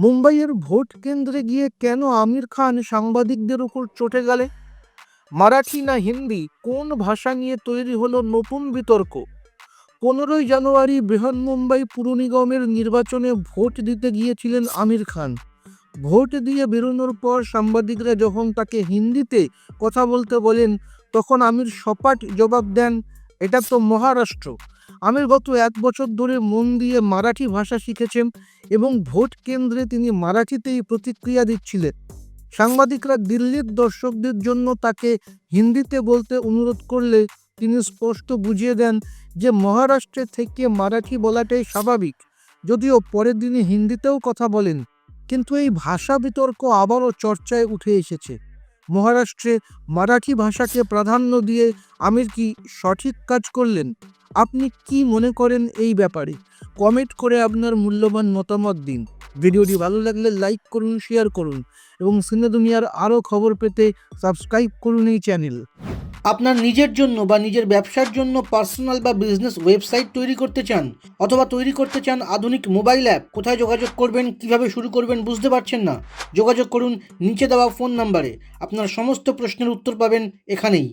মুম্বাইয়ের ভোট কেন্দ্রে গিয়ে কেন আমির খান সাংবাদিকদের উপর চটে গেলে? মারাঠি না হিন্দি, কোন ভাষা নিয়ে তৈরি হলো নতুন বিতর্ক? 15ই জানুয়ারি বৃহন্মুম্বাই পুর নিগমের নির্বাচনে ভোট দিতে গিয়েছিলেন আমির খান। ভোট দিয়ে বেরোনোর পর সাংবাদিকরা যখন তাকে হিন্দিতে কথা বলতে বলেন, তখন আমির সপাট জবাব দেন, এটা তো মহারাষ্ট্র। আমির গত 1 বছর ধরে মন দিয়ে মারাঠি ভাষা শিখেছেন এবং ভোট কেন্দ্রে তিনি মারাঠিতেই প্রতিক্রিয়া দিচ্ছিলেন। সাংবাদিকরা দিল্লির দর্শকদের জন্য তাকে হিন্দিতে বলতে অনুরোধ করলে তিনি স্পষ্ট বুঝিয়ে দেন যে মহারাষ্ট্রে থেকে মারাঠি বলাটাই স্বাভাবিক, যদিও পরের দিনই হিন্দিতেও কথা বলেন। কিন্তু এই ভাষা বিতর্ক আবারও চর্চায় উঠে এসেছে। মহারাষ্ট্রে মারাঠি ভাষাকে প্রাধান্য দিয়ে আমির কি সঠিক কাজ করলেন? আপনি কি মনে করেন এই ব্যাপারে? কমেন্ট করে আপনার মূল্যবান মতামত দিন। ভিডিওটি ভালো লাগলে লাইক করুন, শেয়ার করুন এবং সিনে দুনিয়ার আরও খবর পেতে সাবস্ক্রাইব করুন এই চ্যানেল। আপনার নিজের জন্য বা নিজের ব্যবসার জন্য পার্সোনাল বা বিজনেস ওয়েবসাইট তৈরি করতে চান, অথবা তৈরি করতে চান আধুনিক মোবাইল অ্যাপ? কোথায় যোগাযোগ করবেন, কিভাবে শুরু করবেন বুঝতে পারছেন না? যোগাযোগ করুন নিচে দেওয়া ফোন নাম্বারে। আপনার সমস্ত প্রশ্নের উত্তর পাবেন এখানেই।